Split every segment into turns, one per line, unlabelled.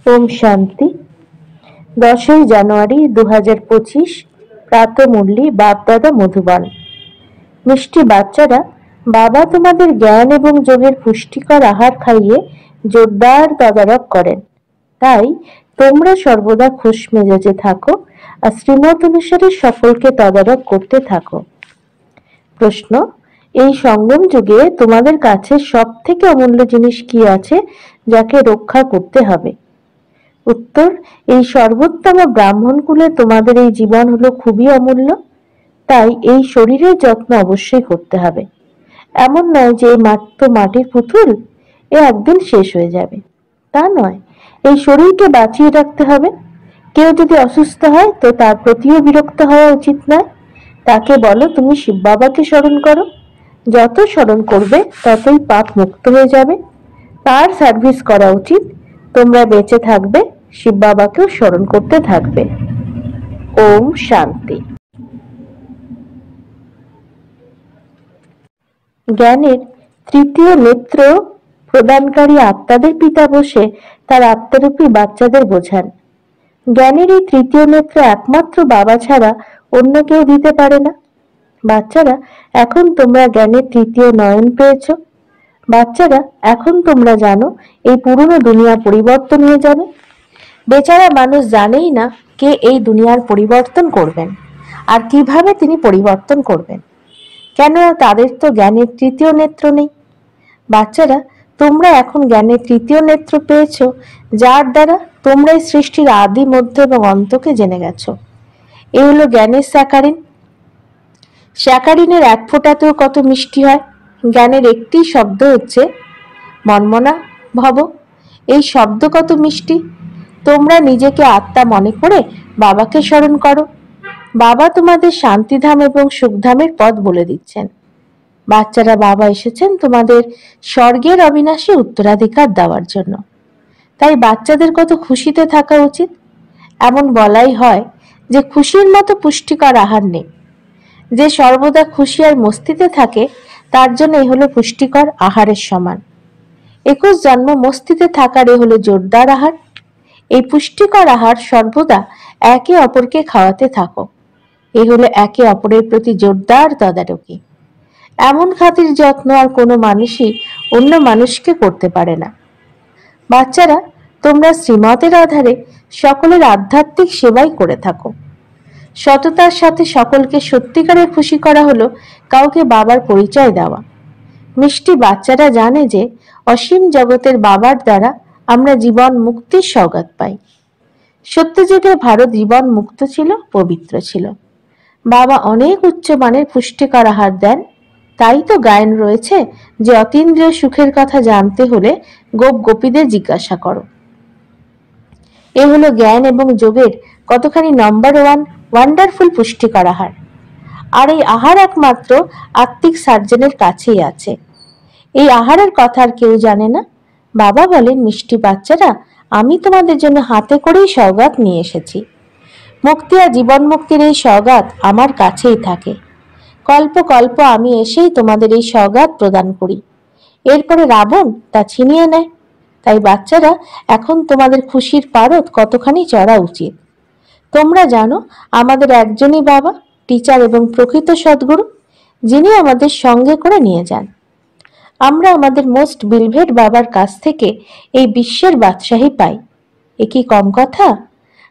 ওম শান্তি। 10ই জানুয়ারি 2025 প্রাতঃমুরলি বাপ-দাদা মধুবন। মিষ্টি বাচ্চারা, বাবা তোমাদের জ্ঞান এবং যোগের পুষ্টিকর আহার খাইয়ে জোরদার তদারক করেন। তাই তোমরা সর্বদা খুশ মেজাজে থাকো আর শ্রীমত অনুসারে সকলকে তদারক করতে থাকো। প্রশ্ন: এই সঙ্গম যুগে তোমাদের কাছে সব থেকে অমূল্য জিনিস কি আছে যাকে রক্ষা করতে হবে? উত্তর: এই সর্বোত্তম ব্রাহ্মণ কুলে তোমাদের এই জীবন হলো খুবই অমূল্য। তাই এই শরীরের যত্ন অবশ্যই করতে হবে। এমন নয় যে মাত্র মাটির পুতুল, এ একদিন শেষ হয়ে যাবে, তা নয়। এই শরীরকে বাঁচিয়ে রাখতে হবে। কেউ যদি অসুস্থ হয় তো তার প্রতিও বিরক্ত হওয়া উচিত নয়। তাকে বলো তুমি শিব বাবাকে স্মরণ করো। যত স্মরণ করবে ততই পাপ মুক্ত হয়ে যাবে। তার সার্ভিস করা উচিত। তোমরা বেঁচে থাকবে, শিব বাবাকেও স্মরণ করতে থাকবে। ওম শান্তি। জ্ঞানের তৃতীয় নেত্র প্রদানকারী আত্মাদের পিতা বসে তার আত্মারূপী বাচ্চাদের বোঝান। জ্ঞানের এই তৃতীয় নেত্র একমাত্র বাবা ছাড়া অন্য কেউ দিতে পারে না। বাচ্চারা, এখন তোমরা জ্ঞানের তৃতীয় নয়ন পেয়েছ। বাচ্চারা, এখন তোমরা জানো এই পুরনো দুনিয়া পরিবর্তন হয়ে যাবে। বেচারা মানুষ জানেই না কে এই দুনিয়ার পরিবর্তন করবেন আর কিভাবে তিনি পরিবর্তন করবেন। কেন তাদের তো জ্ঞানের তৃতীয় নেত্র নেই। বাচ্চারা, তোমরা এখন জ্ঞানের তৃতীয় নেত্র পেয়েছ, যার দ্বারা তোমরা এই সৃষ্টির আদি, মধ্য এবং অন্তকে জেনে গেছ। এই হলো জ্ঞানের স্যাকারিন। স্যাকারিনের এক ফোঁটাতেও কত মিষ্টি হয়। জ্ঞানের একটি শব্দ হচ্ছে মনমনা ভব। এই শব্দ কত মিষ্টি। তোমরা নিজেকে আত্মা মনে করে বাবাকে স্মরণ করো। বাবা তোমাদের শান্তিধাম এবং সুখধামের পথ বলে দিচ্ছেন। বাচ্চারা, বাবা এসেছেন তোমাদের স্বর্গের অবিনাশী উত্তরাধিকার দেওয়ার জন্য। তাই বাচ্চাদের কত খুশিতে থাকা উচিত। এমন বলাই হয় যে খুশির মতো পুষ্টিকর আহার নেই। যে সর্বদা খুশি আর মস্তিতে থাকে তার জন্য এ হলো পুষ্টিকর আহারের সমান। 21 জন্ম মস্তিতে থাকার এ হলো জোরদার আহার। এই পুষ্টিকর আহার সর্বদা একে অপরকে খাওয়াতে থাকো। এ হলো একে অপরের প্রতি জোরদার তদারকি। এমন খাতির যত্ন আর কোনো মানুষই অন্য মানুষকে করতে পারে না। বাচ্চারা, তোমরা শ্রীমতের আধারে সকলের আধ্যাত্মিক সেবাই করে থাকো। সততার সাথে সকলকে সত্যিকারের খুশি করা হলো কাউকে বাবার পরিচয় দেওয়া। মিষ্টি বাচ্চারা জানে যে অসীম জগতের বাবার দ্বারা আমরা জীবন মুক্তির সওগাত পাই। সত্যযুগে ভারত জীবন মুক্ত ছিল, পবিত্র ছিল। বাবা অনেক উচ্চমানের পুষ্টিকর আহার দেন। তাই তো গায়ন রয়েছে যে অতীন্দ্রিয় সুখের কথা জানতে হলে গোপ গোপীদের জিজ্ঞাসা করো। এ হলো জ্ঞান এবং যোগের কতখানি নাম্বার 1 ওয়ান্ডারফুল পুষ্টিকর আহার। আর এই আহার একমাত্র আত্মিক সার্জনের কাছেই আছে। এই আহারের কথা আর কেউ জানে না। বাবা বলেন, মিষ্টি বাচ্চারা, আমি তোমাদের জন্য হাতে করেই সওগাত নিয়ে এসেছি। মুক্তি আর জীবন মুক্তির এই সওগাত আমার কাছেই থাকে। কল্প কল্প আমি এসেই তোমাদের এই সওগাত প্রদান করি। এরপরে রাবণ তা ছিনিয়ে নেয়। তাই বাচ্চারা, এখন তোমাদের খুশির পারদ কতখানি চড়া উচিত। তোমরা জানো আমাদের একজনই বাবা, টিচার এবং প্রকৃত সদ্গুরু, যিনি আমাদের সঙ্গে করে নিয়ে যান। আমরা আমাদের মোস্ট বিলভেড বাবার কাছ থেকে এই বিশ্বের বাদশাহী পাই। এ কি কম কথা?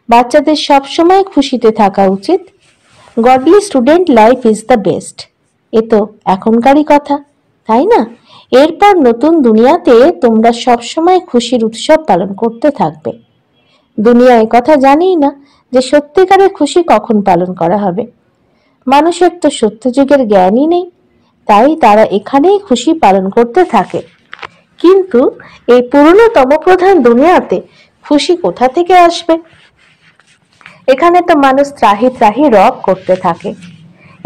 বাচ্চাদের সবসময় খুশিতে থাকা উচিত। Godly student life is the best. এ তো এখনকারই কথা, তাই না? এরপর নতুন দুনিয়াতে তোমরা সবসময় খুশির উৎসব পালন করতে থাকবে। দুনিয়া এ কথা জানেই না যে সত্যিকারের খুশি কখন পালন করা হবে। মানুষের তো সত্যযুগের জ্ঞানই নেই, তাই তারা এখানেই খুশি পালন করতে থাকে। কিন্তু এই পুরনো তমপ্রধান দুনিয়াতে খুশি কোথা থেকে আসবে? এখানে তো মানুষ ত্রাহি ত্রাহি রব করতে থাকে।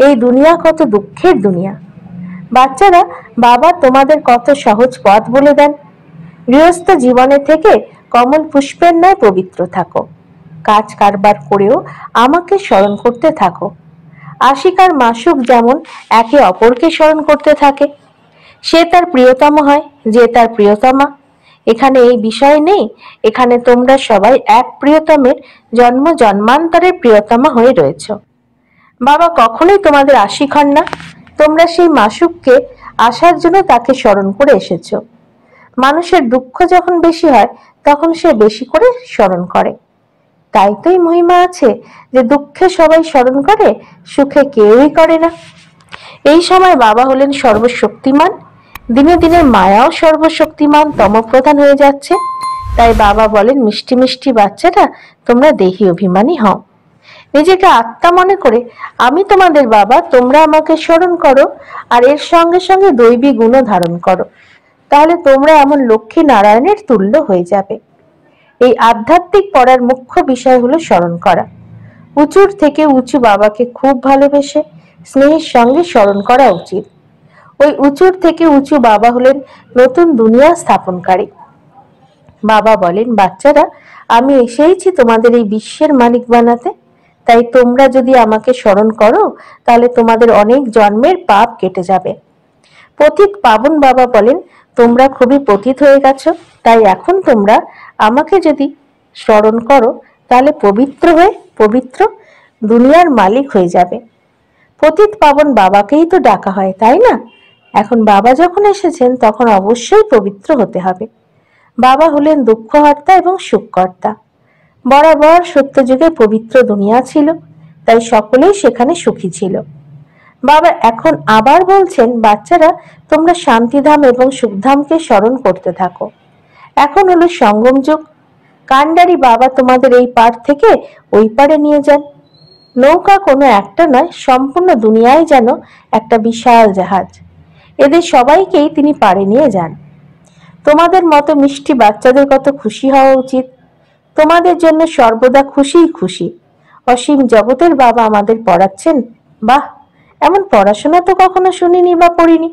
এই দুনিয়া কত দুঃখের দুনিয়া। বাচ্চারা, বাবা তোমাদের কত সহজ পথ বলে দেন। গৃহস্থ জীবনে থেকে কমল পুষ্পের ন্যায় পবিত্র থাকো। কাজ কারবার করেও আমাকে স্মরণ করতে থাকো। আশিক আর মাসুক যেমন একে অপরকে স্মরণ করতে থাকে। সে তার প্রিয়তম হয়, যে তার প্রিয়তমা। এখানে এই বিষয় নেই, এখানে তোমরা সবাই এক প্রিয়তমের জন্ম জন্মান্তরের প্রিয়তমা হয়ে রয়েছ। বাবা কখনোই তোমাদের আশিক হন না, তোমরা সেই মাসুককে আসার জন্য তাকে স্মরণ করে এসেছ। মানুষের দুঃখ যখন বেশি হয় তখন সে বেশি করে স্মরণ করে। তাই তো এই মহিমা আছে যে দুঃখে সবাই স্মরণ করে, সুখে কেউই করে না। এই সময় বাবা হলেন সর্বশক্তিমান, দিনে দিনে মায়াও সর্বশক্তিমান তমপ্রধান হয়ে যাচ্ছে। তাই বাবা বলেন, মিষ্টি মিষ্টি বাচ্চারা, তোমরা দেহি অভিমানী হও। নিজেকে আত্মা মনে করে আমি তোমাদের বাবা, তোমরা আমাকে স্মরণ করো আর এর সঙ্গে সঙ্গে দৈবী গুণও ধারণ করো, তাহলে তোমরা এমন লক্ষ্মী নারায়ণের তুল্য হয়ে যাবে। এই আধ্যাত্মিক পড়ার মুখ্য বিষয় হলো স্মরণ করা। উঁচুর থেকে উঁচু বাবাকে খুব ভালোবেসে স্নেহের সঙ্গে স্মরণ করা উচিত। ওই উঁচুর থেকে উঁচু বাবা হলেন নতুন দুনিয়া স্থাপনকারী। বাবা বলেন, বাচ্চারা, আমি এসেইছি তোমাদের এই বিশ্বের মালিক বানাতে। তাই তোমরা যদি আমাকে স্মরণ করো তাহলে তোমাদের অনেক জন্মের পাপ কেটে যাবে। পতিত পাবন বাবা বলেন, তোমরা খুবই পতিত হয়ে গেছো, তাই এখন তোমরা আমাকে যদি স্মরণ করো তাহলে পবিত্র হয়ে পবিত্র দুনিয়ার মালিক হয়ে যাবে। পতিত পাবন বাবাকেই তো ডাকা হয়, তাই না? এখন বাবা যখন এসেছেন তখন অবশ্যই পবিত্র হতে হবে। বাবা হলেন দুঃখহর্তা এবং সুখকর্তা। বরাবর সত্যযুগে পবিত্র দুনিয়া ছিল, তাই সকলেই সেখানে সুখী ছিল। বাবা এখন আবার বলছেন, বাচ্চারা, তোমরা শান্তিধাম এবং সুখধামকে স্মরণ করতে থাকো। এখন হলো সঙ্গম যুগ। কান্ডারি বাবা তোমাদের এই পার থেকে ওই পারে নিয়ে যান। নৌকা কোনো একটা নয়, সম্পূর্ণ দুনিয়ায় যেন একটা বিশাল জাহাজ। এদের সবাইকেই তিনি পারে নিয়ে যান। তোমাদের মতো মিষ্টি বাচ্চাদের কত খুশি হওয়া উচিত। তোমাদের জন্য সর্বদা খুশিই খুশি। অসীম জগতের বাবা আমাদের পড়াচ্ছেন। বাহ, এমন পড়াশোনা তো কখনো শুনিনি বা পড়িনি।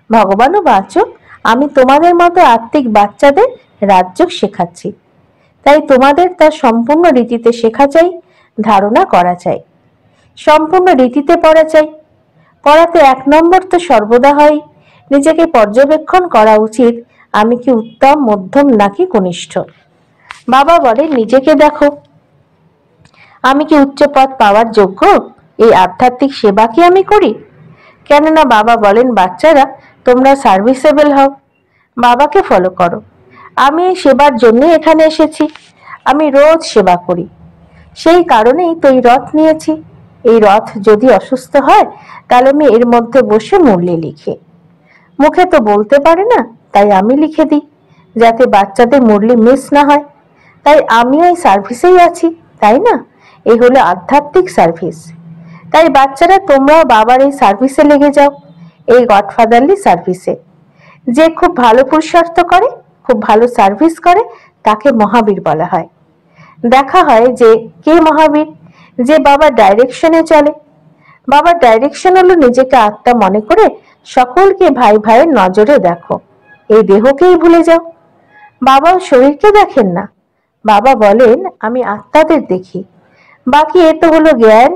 ভগবানও বাচক, আমি তোমাদের মতো আত্মিক বাচ্চাদের রাজযোগ শেখাচ্ছি। তাই তোমাদের তা সম্পূর্ণ রীতিতে শেখা চাই, ধারণা করা চাই, সম্পূর্ণ রীতিতে পড়া চাই। পড়াতে এক নম্বর তো সর্বদা হয় নিজেকে পর্যবেক্ষণ করা উচিত, আমি কি উত্তম, মধ্যম নাকি কনিষ্ঠ। বাবা বলে, নিজেকে দেখো, আমি কি উচ্চ পদ পাওয়ার যোগ্য? এই আধ্যাত্মিক সেবা কি আমি করি? কেননা বাবা বলেন, বাচ্চারা, তোমরা সার্ভিসেবল হও, বাবাকে ফলো করো। আমি এই সেবার জন্য এখানে এসেছি। আমি রোজ সেবা করি, সেই কারণেই তো এই রথ নিয়েছি। এই রথ যদি অসুস্থ হয় তাহলে আমি এর মধ্যে বসে মুরলি লিখি। মুখে তো বলতে পারে না, তাই আমি লিখে দিই যাতে বাচ্চাদের মুরলি মিস না হয়। তাই আমিও এই সার্ভিসেই আছি, তাই না? এই হলো আধ্যাত্মিক সার্ভিস। তাই বাচ্চারা, তোমরাও বাবার এই সার্ভিসে লেগে যাও, এই গডফাদারলি সার্ভিসে। যে খুব ভালো পুরুষার্থ করে, খুব ভালো সার্ভিস করে, তাকে মহাবীর বলা হয়। দেখা হয় যে কে মহাবীর? যে বাবার ডাইরেকশনে চলে। বাবার ডাইরেকশন হলো নিজেকে আত্মা মনে করে সকলকে ভাই ভাইয়ের নজরে দেখো, এই দেহকেই ভুলে যাও। বাবাও শরীরকে দেখেন না। বাবা বলেন, আমি আত্মাদের দেখি। বাকি এ তো হলো জ্ঞান,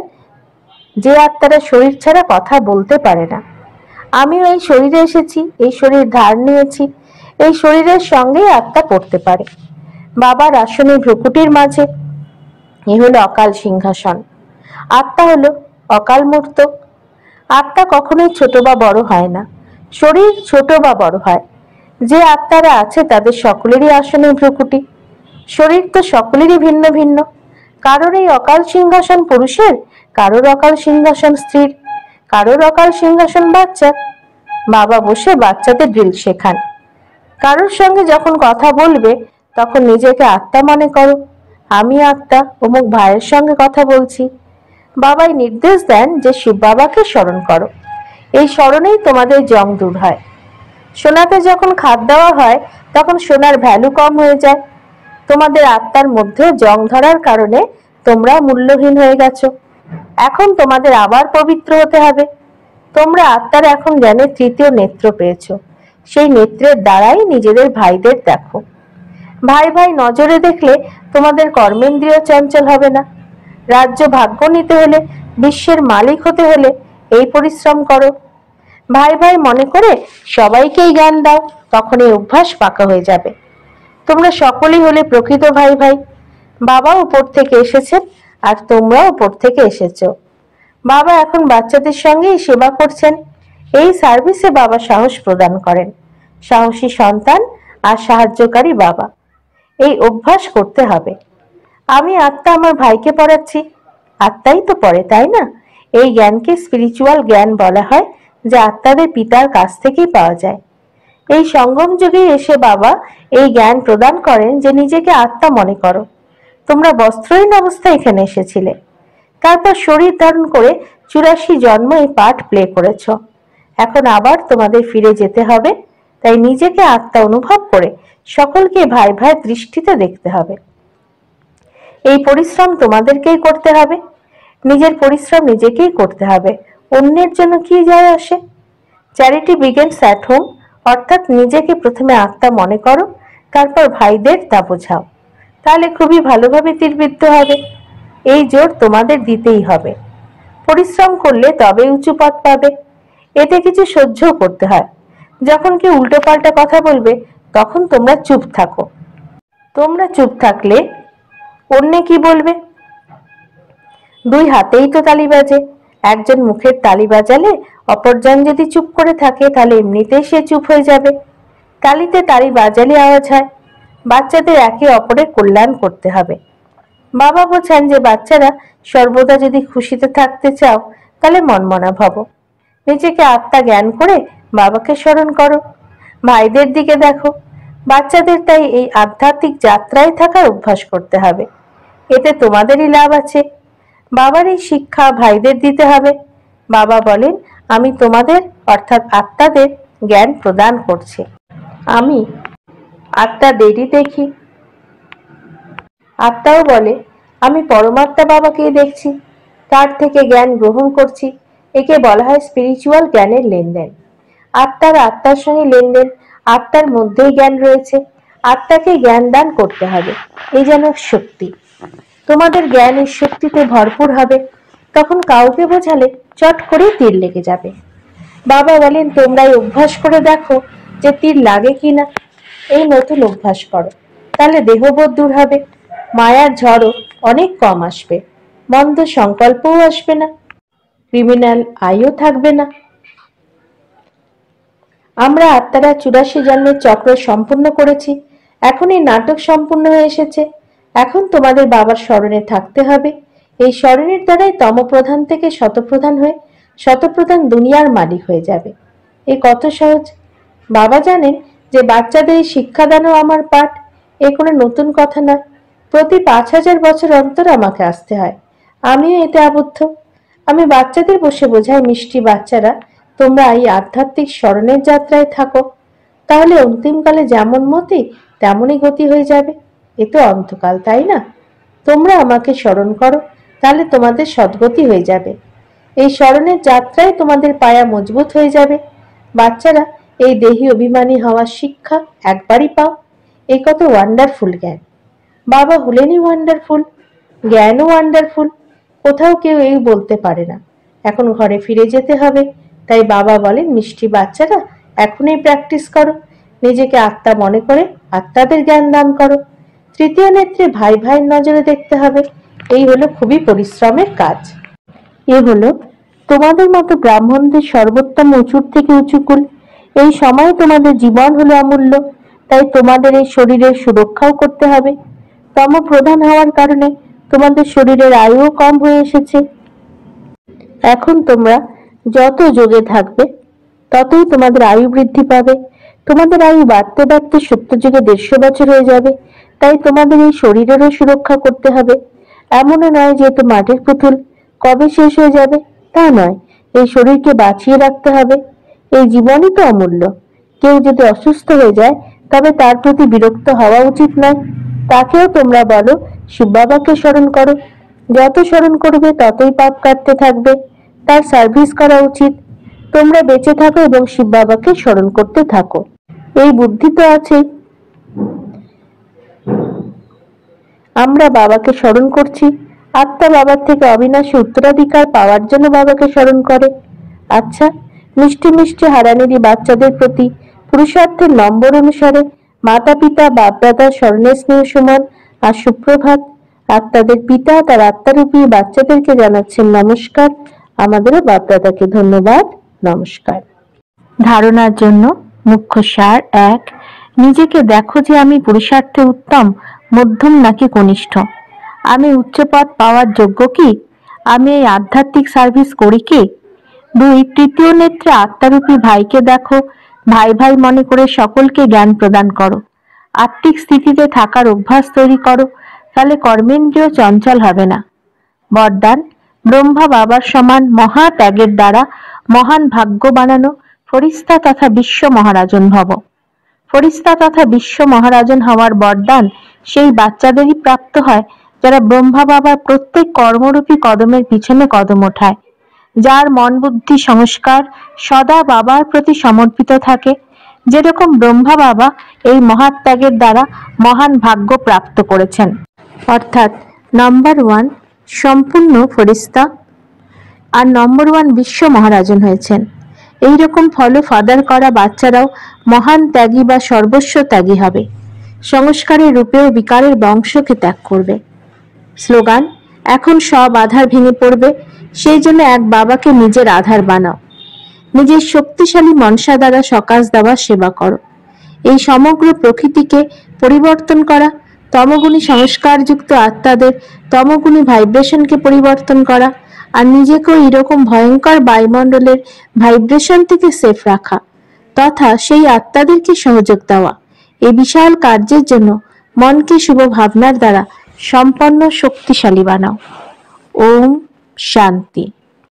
যে আত্মারা শরীর ছাড়া কথা বলতে পারে না। আমিও এই শরীরে এসেছি, এই শরীর ধার নিয়েছি, এই শরীরের সঙ্গেই আত্মা পড়তে পারে। বাবার আসনে ভ্রুকুটির মাঝে এ হলো অকাল সিংহাসন। আত্মা হলো অকাল মূর্ত। আত্মা কখনোই ছোট বা বড় হয় না, শরীর ছোট বা বড় হয়। যে আত্মারা আছে তাদের সকলেরই আসনে ভ্রুকুটি। শরীর তো সকলেরই ভিন্ন ভিন্ন। কারোর এই অকাল সিংহাসন পুরুষের, কারোর অকাল সিংহাসন স্ত্রীর, কারোর অকাল সিংহাসন বাচ্চা। বাবা বসে বাচ্চাদের ড্রিল শেখান। কারোর সঙ্গে যখন কথা বলবে তখন নিজেকে আত্মা মনে করো, আমি আত্মা অমুক ভাইয়ের সঙ্গে কথা বলছি। বাবাই নির্দেশ দেন যে শিব বাবাকে স্মরণ করো। এই স্মরণেই তোমাদের জং দূর হয়। সোনাতে যখন খাদ দেওয়া হয় তখন সোনার ভ্যালু কম হয়ে যায়। তোমাদের আত্মার মধ্যে জং ধরার কারণে তোমরা মূল্যহীন হয়ে গেছো। এখন তোমাদের আবার পবিত্র হতে হবে। তোমরা আত্মার এখন জ্ঞানের তৃতীয় নেত্র পেয়েছো। সেই নেত্রের দ্বারাই নিজেদের ভাইদের দেখো। ভাই ভাই নজরে দেখলে তোমাদের কর্মেন্দ্রিয় চঞ্চল হবে না। রাজ্য ভাগ্য নিতে হলে, বিশ্বের মালিক হতে হলে এই পরিশ্রম করো। ভাই ভাই মনে করে সবাইকেই জ্ঞান দাও, তখন এই অভ্যাস পাকা হয়ে যাবে। তোমরা সকলেই হলে প্রকৃত ভাই ভাই। বাবা উপর থেকে এসেছেন আর তোমরা উপর থেকে এসেছো। বাবা এখন বাচ্চাদের সঙ্গেই সেবা করছেন। এই সার্ভিসে বাবা সাহস প্রদান করেন। সাহসী সন্তান আর সাহায্যকারী বাবা, এই অভ্যাস করতে হবে। আমি আত্মা আমার ভাইকে পড়াচ্ছি, আত্মাই তো পড়ে, তাই না? এই জ্ঞানকে স্পিরিচুয়াল জ্ঞান বলা হয়, যা আত্মাদের পিতার কাছ থেকেই পাওয়া যায়। এই সঙ্গম যুগে এসে বাবা এই জ্ঞান প্রদান করেন যে নিজেকে আত্মা মনে করো। তোমরা বস্ত্রহীন অবস্থায় এখানে এসেছিলে, তারপর শরীর ধারণ করে 84 জন্ম এই পাঠ প্লে করেছ। এখন আবার তোমাদের ফিরে যেতে হবে, তাই নিজেকে আত্মা অনুভব করে সকলকে ভাই ভাই দৃষ্টিতে দেখতে হবে। এই পরিশ্রম তোমাদেরকেই করতে হবে। নিজের পরিশ্রম নিজেকেই করতে হবে, অন্যের জন্য কি যায় আসে? চ্যারিটি বিগিনস অ্যাট হোম, অর্থাৎ নিজেকে প্রথমে আত্মা মনে করো, তারপর ভাইদের তা বোঝাও। তাহলে খুবই ভালোভাবে তীরবিদ্ধ হবে। এই জোর তোমাদের দিতেই হবে। পরিশ্রম করলে তবে উঁচু পথ পাবে। এতে কিছু সহ্যও করতে হয়। যখন কেউ উল্টোপাল্টা কথা বলবে তখন তোমরা চুপ থাকো। তোমরা চুপ থাকলে অন্যে কি বলবে? দুই হাতেই তো তালি বাজে। একজন মুখের তালি বাজালে অপরজন যদি চুপ করে থাকে তাহলে এমনিতেই সে চুপ হয়ে যাবে। তালিতে তালি বাজালে আওয়াজ হয়। বাচ্চাদের একে অপরের কল্যাণ করতে হবে। বাবা বোঝান যে বাচ্চারা সর্বদা যদি খুশিতে থাকতে চাও তাহলে মনমনা ভাবো। নিজেকে আত্মা জ্ঞান করে বাবাকে স্মরণ করো। ভাইদের দিকে দেখো। বাচ্চাদের তাই এই আধ্যাত্মিক যাত্রায় থাকার অভ্যাস করতে হবে। এতে তোমাদেরই লাভ আছে। বাবার এই শিক্ষা ভাইদের দিতে হবে। বাবা বলেন, আমি তোমাদের অর্থাৎ আত্মাদের জ্ঞান প্রদান করছি। আমি আত্মাদেরই দেখি। আত্মাও বলে, আমি পরমাত্মা বাবাকেই দেখছি, তার থেকে জ্ঞান গ্রহণ করছি। একে বলা হয় স্পিরিচুয়াল জ্ঞানের লেনদেন। আত্মার আত্মার সঙ্গে লেনদেন, আত্মার মধ্যেই জ্ঞান রয়েছে। আত্মাকে জ্ঞান দান করতে হবে, এই যেন শক্তি। তোমাদের জ্ঞান এই শক্তিতে ভরপুর হবে, তখন কাউকে বোঝালে চট করে তীর লেগে যাবে। বাবা বলেন, তোমরাই অভ্যাস করে দেখো যে তীর লাগে কিনা। এই নতুন অভ্যাস করো, তাহলে দেহবোধ দূর হবে। মায়ার ঝড়ও অনেক কম আসবে, মন্দ সংকল্পও আসবে না, ক্রিমিনাল আয়ও থাকবে না। আমরা আত্মারা 84 জন্মের চক্র সম্পূর্ণ করেছি। এখন এই নাটক সম্পূর্ণ হয়ে এসেছে। এখন তোমাদের বাবার স্মরণে থাকতে হবে। এই স্মরণের দ্বারাই তমপ্রধান থেকে শতপ্রধান হয়ে শতপ্রধান দুনিয়ার মালিক হয়ে যাবে। এ কত সহজ। বাবা জানেন যে বাচ্চাদের এই শিক্ষাদানও আমার পাঠ। এ কোনো নতুন কথা নয়। প্রতি 5000 বছর অন্তর আমাকে আসতে হয়। আমিও এতে আবদ্ধ। আমি বাচ্চাদের বসে বোঝাই, মিষ্টি বাচ্চারা, তোমরা এই আধ্যাত্মিক স্মরণের যাত্রায় থাকো, তাহলে অন্তিমকালে যেমন মতি তেমনই গতি হয়ে যাবে। এ তো অন্তকাল, তাই না? তোমরা আমাকে স্মরণ করো, তাহলে তোমাদের সদ্গতি হয়ে যাবে। এই স্মরণের যাত্রায় তোমাদের পায়া মজবুত হয়ে যাবে। বাচ্চারা, এই দেহি অভিমানী হওয়ার শিক্ষা একবারই পাও। এই কত ওয়ান্ডারফুল জ্ঞান। বাবা হলেনই ওয়ান্ডারফুল, জ্ঞানও ওয়ান্ডারফুল। কোথাও কেউ এই বলতে পারে না। এখন ঘরে ফিরে যেতে হবে। তাই বাবা বলেন, মিষ্টি বাচ্চারা, এখনই প্র্যাকটিস করো। নিজেকে আত্মা মনে করে আত্মাদের জ্ঞান দান করো। তৃতীয় নেত্রে ভাই ভাইয়ের নজরে দেখতে হবে। এই হলো খুবই পরিশ্রমের কাজ। এ হলো তোমাদের মতো ব্রাহ্মণদের সর্বোত্তম উঁচুর থেকে উঁচু কুল। এই সময়ে তোমাদের জীবন হলো অমূল্য, তাই তোমাদের এই শরীরের সুরক্ষাও করতে হবে। তম প্রধান হওয়ার কারণে তোমাদের শরীরের আয়ুও কম হয়ে এসেছে। এখন তোমরা যত যোগে থাকবে ততই তোমাদের আয়ু বৃদ্ধি পাবে। তোমাদের আয়ু বাড়তে বাড়তে সত্যযুগে 150 বছর হয়ে যাবে। তাই তোমাদের এই শরীরেরও সুরক্ষা করতে হবে। এমনও নয় যেহেতু মাটির পুতুল, কবে শেষ হয়ে যাবে তা নয়। এই শরীরকে বাঁচিয়ে রাখতে হবে। এই জীবনই তো অমূল্য। কেউ যদি অসুস্থ হয়ে যায় তবে তার প্রতি বিরক্ত হওয়া উচিত নয়। তাকেও তোমরা বলো, শিব বাবাকে স্মরণ করো। যত স্মরণ করবে ততই পাপ কাটতে থাকবে। তার সার্ভিস করা উচিত। তোমরা বেঁচে থাকো এবং শিব বাবাকে স্মরণ করতে থাকো। এই বুদ্ধি তো আছে। আমরা বাবাকে স্মরণ করছি। আত্মা বাবার থেকে অবিনাশী উত্তরাধিকার পাওয়ার জন্য বাবাকে স্মরণ করে। আচ্ছা, মিষ্টি মিষ্টি হারানেরই বাচ্চাদের প্রতি পুরুষার্থের নম্বর অনুসারে মাতা পিতা বাপ দাদার স্মরণে স্নেহ সুমন আর সুপ্রভাত। আত্মাদের পিতা তার আত্মারূপী বাচ্চাদেরকে জানাচ্ছেন নমস্কার। আমাদেরও বাপ দাদাকে ধন্যবাদ, নমস্কার। ধারণার জন্য মুখ্য সার: 1. নিজেকে দেখো যে আমি পুরুষার্থে উত্তম, মধ্যম নাকি কনিষ্ঠ। আমি উচ্চ পদ পাওয়ার যোগ্য কি? আমি এই আধ্যাত্মিক সার্ভিস করি কি? 2. তৃতীয় নেত্রে আত্মারূপী ভাইকে দেখো, ভাই ভাই মনে করে সকলকে জ্ঞান প্রদান করো। আত্মিক স্থিতিতে থাকার অভ্যাস তৈরি করো, তাহলে কর্মেন্দ্রিয় চঞ্চল হবে না। বরদান: ব্রহ্মা বাবার সমান মহা ত্যাগের দ্বারা মহান ভাগ্য বানানো ফরিস্তা তথা বিশ্ব মহারাজন ভব। ফরিস্তা তথা বিশ্ব মহারাজন হওয়ার বরদান সেই বাচ্চাদেরই প্রাপ্ত হয় যারা ব্রহ্মা বাবার প্রত্যেক কর্মরূপী কদমের পিছনে কদম ওঠায়, যার মন বুদ্ধি সংস্কার সদা বাবার প্রতি সমর্পিত থাকে। যেরকম ব্রহ্মা বাবা এই মহাত্যাগের দ্বারা মহান ভাগ্য প্রাপ্ত করেছেন, অর্থাৎ নম্বর 1 সম্পূর্ণ ফরিস্তা আর নম্বর 1 বিশ্ব মহারাজন হয়েছেন। এইরকম ফলো ফাদার করা বাচ্চারাও মহান ত্যাগী বা সর্বস্ব ত্যাগী হবে, সংস্কারের রূপেও বিকারের বংশকে ত্যাগ করবে। স্লোগান: এখন সব আধার ভেঙে পড়বে, সেই জন্য এক বাবাকে নিজের আধার বানাও। নিজের শক্তিশালী মনসা দ্বারা সকাশ দেওয়া সেবা করো। এই সমগ্র প্রকৃতিকে পরিবর্তন করা, তমগুণী সংস্কারযুক্ত আত্মাদের তমগুণী ভাইব্রেশনকে পরিবর্তন করা, আর নিজেকেও এরকম ভয়ঙ্কর বায়ুমণ্ডলের ভাইব্রেশন থেকে সেফ রাখা তথা সেই আত্মাদেরকে সহযোগ দেওয়া, এই বিশাল কার্যের জন্য মনকে শুভ ভাবনার দ্বারা সম্পন্ন শক্তিশালী বানাও। ওম শান্তি।